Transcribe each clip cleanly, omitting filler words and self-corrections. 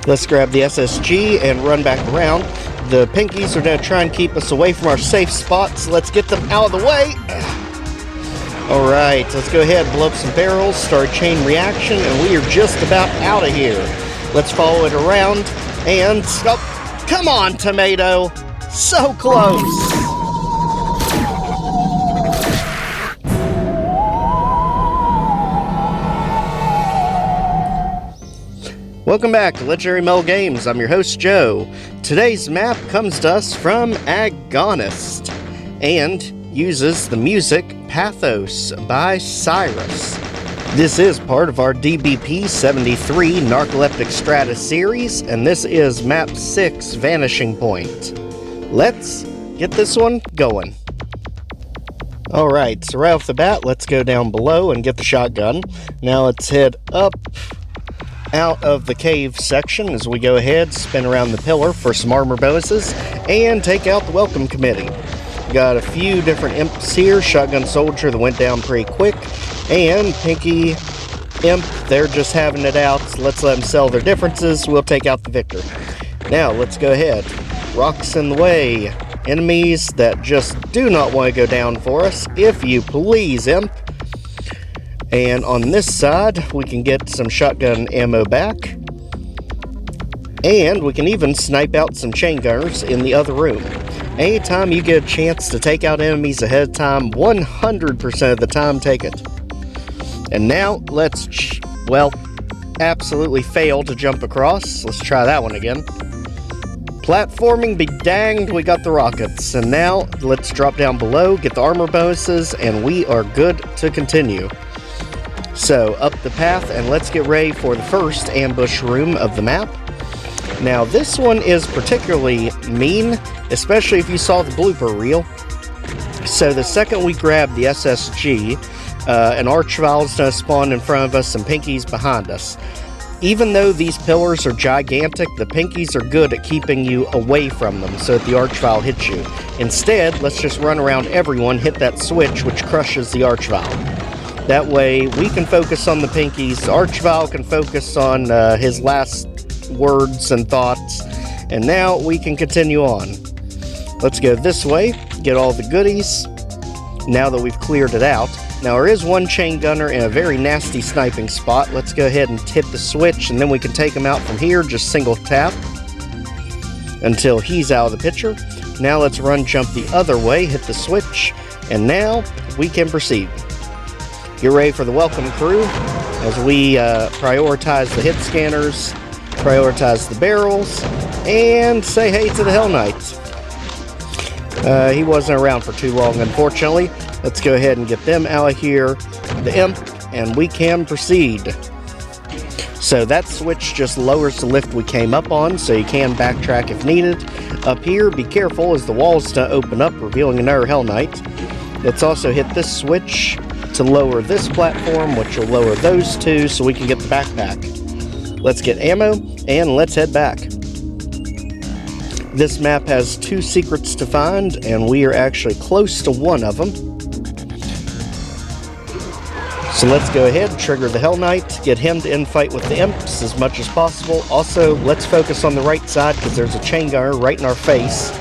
Let's grab the SSG and run back around. The pinkies are going to try and keep us away from our safe spots. Let's get them out of the way. Alright, let's go ahead and blow up some barrels, start a chain reaction, and we are just about out of here. Let's follow it around, and... oh, come on, tomato! So close! Welcome back to Legendary Metal Games. I'm your host, Joe. Today's map comes to us from Agonist, and uses the music Pathos by Cyrus. This is part of our DBP73 Narcoleptic Strata series, and this is Map 6 Vanishing Point. Let's get this one going. Alright, so right off the bat, let's go down below and get the shotgun. Now let's head up out of the cave section as we go ahead, spin around the pillar for some armor bonuses, and take out the welcome committee. Got a few different imps here. Shotgun soldier that went down pretty quick, and pinky imp, they're just having it out. So let's let them sell their differences. We'll take out the victor. Now let's go ahead. Rocks in the way. Enemies that just do not want to go down for us, if you please, imp. And on this side, we can get some shotgun ammo back. And we can even snipe out some chain gunners in the other room. Anytime you get a chance to take out enemies ahead of time, 100% of the time, take it. And now, let's, well, absolutely fail to jump across. Let's try that one again. Platforming be danged, we got the rockets. And now, let's drop down below, get the armor bonuses, and we are good to continue. So, up the path, and let's get ready for the first ambush room of the map. Now, this one is particularly mean, especially if you saw the blooper reel. So, the second we grab the SSG, an Archvile is going to spawn in front of us and pinkies behind us. Even though these pillars are gigantic, the pinkies are good at keeping you away from them so that the Archvile hits you. Instead, let's just run around everyone, hit that switch, which crushes the Archvile. That way, we can focus on the pinkies, Archvile can focus on his last words and thoughts, and now we can continue on. Let's go this way, get all the goodies, now that we've cleared it out. Now, there is one chain gunner in a very nasty sniping spot. Let's go ahead and hit the switch, and then we can take him out from here, just single tap, until he's out of the picture. Now let's run jump the other way, hit the switch, and now we can proceed. Get ready for the welcome crew as we prioritize the hit scanners, prioritize the barrels, and say hey to the Hell Knights. He wasn't around for too long, unfortunately. Let's go ahead and get them out of here, the imp, and we can proceed. So that switch just lowers the lift we came up on, so you can backtrack if needed. Up here, be careful as the walls don't open up, revealing another Hell Knight. Let's also hit this switch to lower this platform, which will lower those two, so we can get the backpack. Let's get ammo, and let's head back. This map has 2 secrets to find, and we are actually close to one of them. So let's go ahead and trigger the Hell Knight, get him to infight with the imps as much as possible. Also, let's focus on the right side, because there's a chain gunner right in our face.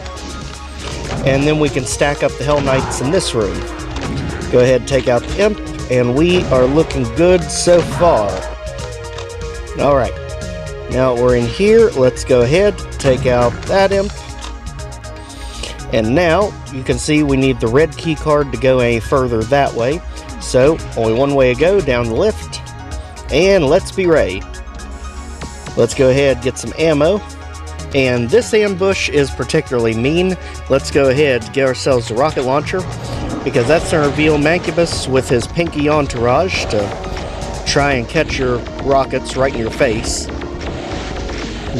And then we can stack up the Hell Knights in this room. Go ahead and take out the imp, and we are looking good so far. Alright, now we're in here, let's go ahead, take out that imp. And now, you can see we need the red key card to go any further that way. So, only one way to go, down the lift. And let's be ready. Let's go ahead, get some ammo. And this ambush is particularly mean. Let's go ahead, get ourselves a rocket launcher, because that's going to reveal Mancubus with his pinky entourage to try and catch your rockets right in your face.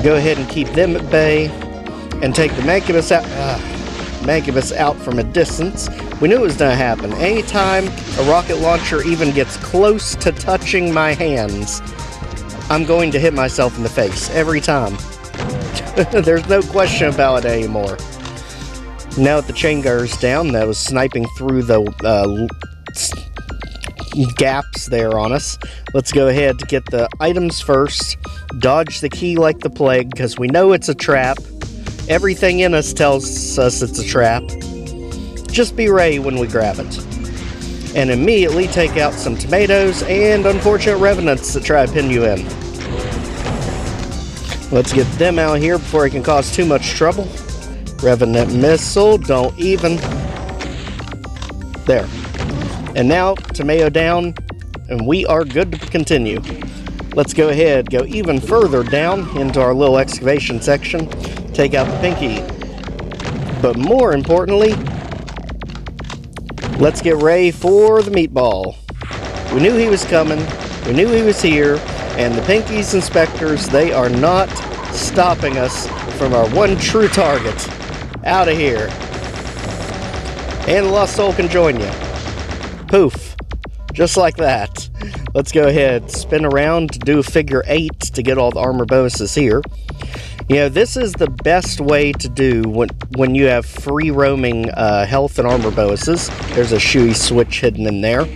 Go ahead and keep them at bay, and take the Mancubus out from a distance. We knew it was going to happen. Anytime a rocket launcher even gets close to touching my hands, I'm going to hit myself in the face, every time. There's no question about it anymore. Now that the chain gunner's down, that was sniping through the gaps there on us. Let's go ahead to get the items first. Dodge the key like the plague, because we know it's a trap. Everything in us tells us it's a trap. Just be ready when we grab it. And immediately take out some tomatoes and unfortunate revenants that try to pin you in. Let's get them out here before it can cause too much trouble. Revenant missile, don't even. There. And now, tomato down, and we are good to continue. Let's go ahead, go even further down into our little excavation section. Take out the pinky. But more importantly, let's get ready for the meatball. We knew he was coming, we knew he was here, and the pinkies and specters, they are not stopping us from our one true target. Out of here. And the lost soul can join you. Poof. Just like that. Let's go ahead, spin around, do a figure 8 to get all the armor bonuses here. You know, this is the best way to do when you have free roaming health and armor bonuses. There's a shoey switch hidden in there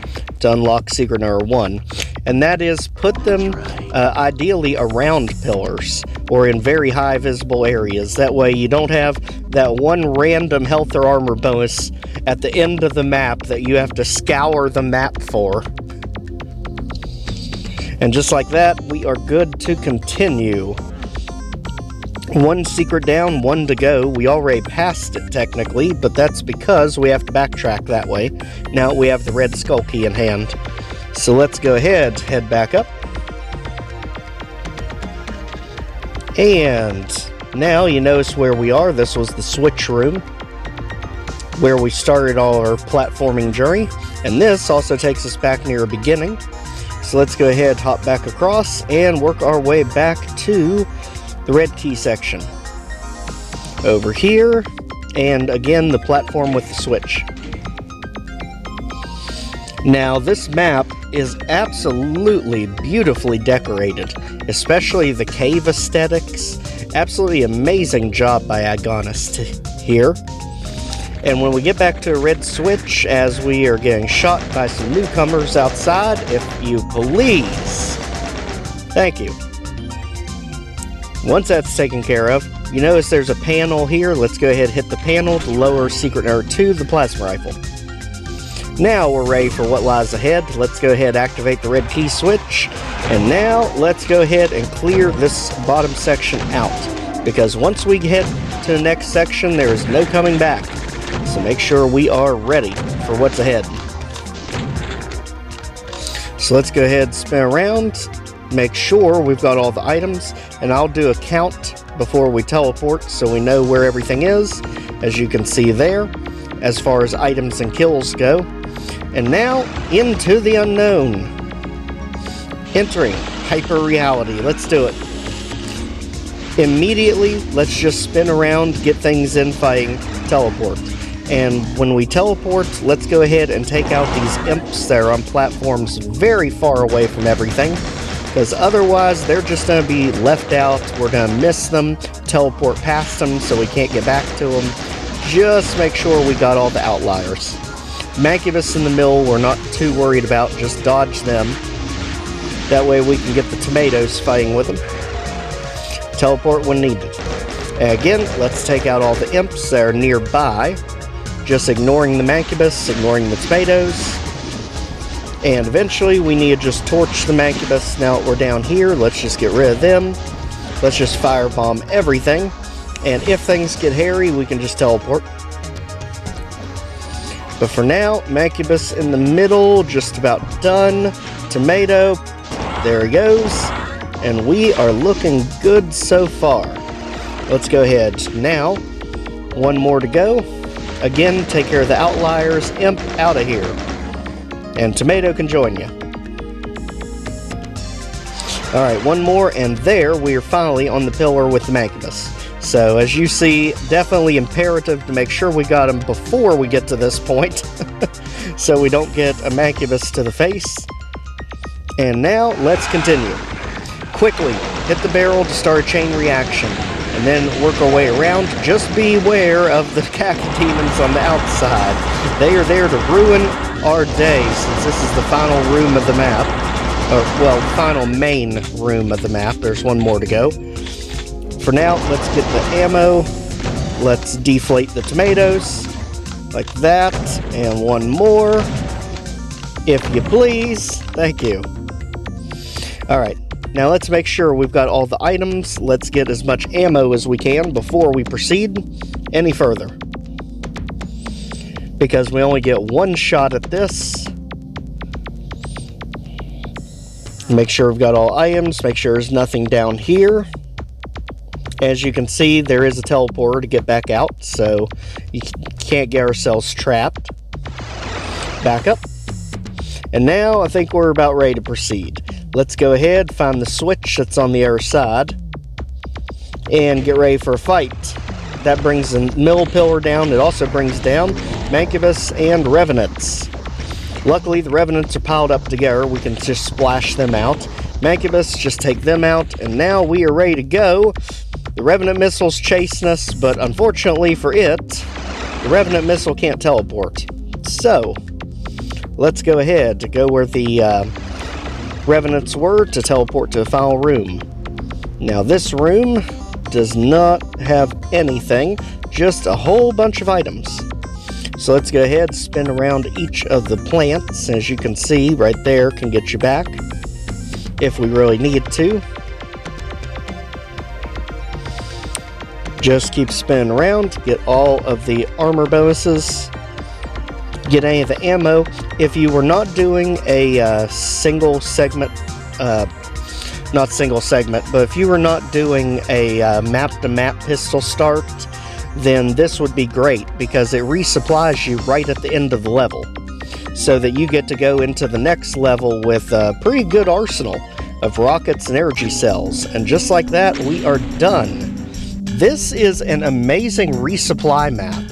to unlock secret number 1. And that is put them ideally around pillars or in very high visible areas. That way you don't have that one random health or armor bonus at the end of the map that you have to scour the map for. And just like that, we are good to continue. One secret down, one to go. We already passed it technically, but that's because we have to backtrack that way. Now we have the red skull key in hand. So let's go ahead, head back up. And now you notice where we are. This was the switch room where we started all our platforming journey. And this also takes us back near the beginning. So let's go ahead, hop back across, and work our way back to the red key section. Over here, and again, the platform with the switch. Now, this map is absolutely beautifully decorated, especially the cave aesthetics. Absolutely amazing job by Agonist here. And when we get back to a red switch, as we are getting shot by some newcomers outside, if you please. Thank you. Once that's taken care of, you notice there's a panel here. Let's go ahead and hit the panel to lower secret number 2, the plasma rifle. Now we're ready for what lies ahead. Let's go ahead and activate the red key switch. And now let's go ahead and clear this bottom section out. Because once we head to the next section, there is no coming back. So make sure we are ready for what's ahead. So let's go ahead and spin around. Make sure we've got all the items. And I'll do a count before we teleport so we know where everything is. As you can see there, as far as items and kills go. And now, into the unknown. Entering hyper reality. Let's do it. Immediately, let's just spin around, get things in fighting, teleport. And when we teleport, let's go ahead and take out these imps that are on platforms very far away from everything. Because otherwise, they're just going to be left out. We're going to miss them, teleport past them so we can't get back to them. Just make sure we got all the outliers. Mancubus in the middle, we're not too worried about. Just dodge them. That way we can get the tomatoes fighting with them. Teleport when needed. And again, let's take out all the imps that are nearby. Just ignoring the Mancubus, ignoring the tomatoes. And eventually we need to just torch the Mancubus. Now that we're down here, let's just get rid of them. Let's just firebomb everything. And if things get hairy, we can just teleport. But for now, Mancubus in the middle, just about done. Tomato, there he goes. And we are looking good so far. Let's go ahead. Now, one more to go. Again, take care of the outliers. Imp out of here. And Tomato can join you. Alright, one more, and there we are finally on the pillar with the Mancubus. So, as you see, definitely imperative to make sure we got him before we get to this point. So we don't get a Mancubus to the face. And now, let's continue. Quickly, hit the barrel to start a chain reaction. And then work our way around. Just beware of the cacodemons on the outside. They are there to ruin our day, since this is the final room of the map. Or, well, final main room of the map. There's one more to go. For now, let's get the ammo. Let's deflate the tomatoes. Like that. And one more. If you please. Thank you. Alright. Now let's make sure we've got all the items. Let's get as much ammo as we can before we proceed any further. Because we only get one shot at this. Make sure we've got all items. Make sure there's nothing down here. As you can see, there is a teleporter to get back out, so you can't get ourselves trapped. Back up. And now I think we're about ready to proceed. Let's go ahead, find the switch that's on the other side, and get ready for a fight. That brings the middle pillar down. It also brings down Mancubus and Revenants. Luckily, the Revenants are piled up together. We can just splash them out. Mancubus, just take them out, and now we are ready to go. The Revenant missile's chasing us, but unfortunately for it, the Revenant missile can't teleport. So, let's go ahead to go where the Revenants were to teleport to the final room. Now this room does not have anything, just a whole bunch of items. So let's go ahead, spin around each of the plants. As you can see, right there can get you back if we really need to. Just keep spinning around, get all of the armor bonuses, get any of the ammo. If you were not doing a single segment, not single segment, but if you were not doing a map-to-map pistol start, then this would be great because it resupplies you right at the end of the level, so that you get to go into the next level with a pretty good arsenal of rockets and energy cells. And just like that, we are done. This is an amazing resupply map.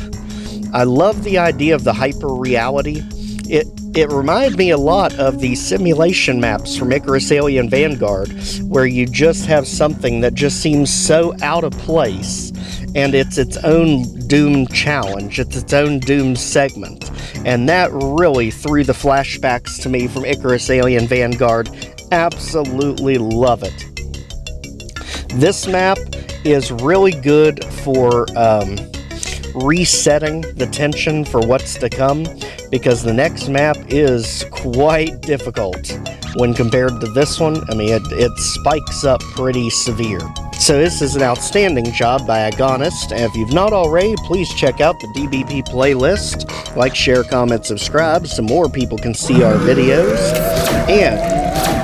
I love the idea of the hyper reality. It reminded me a lot of the simulation maps from Icarus Alien Vanguard, where you just have something that just seems so out of place, and it's its own Doom challenge, it's its own Doom segment. And that really threw the flashbacks to me from Icarus Alien Vanguard. Absolutely love it. This map is really good for resetting the tension for what's to come, because the next map is quite difficult when compared to this one. I mean, it spikes up pretty severe. So this is an outstanding job by Agonist, and if you've not already, please check out the DBP playlist. Like, share, comment, subscribe so more people can see our videos. And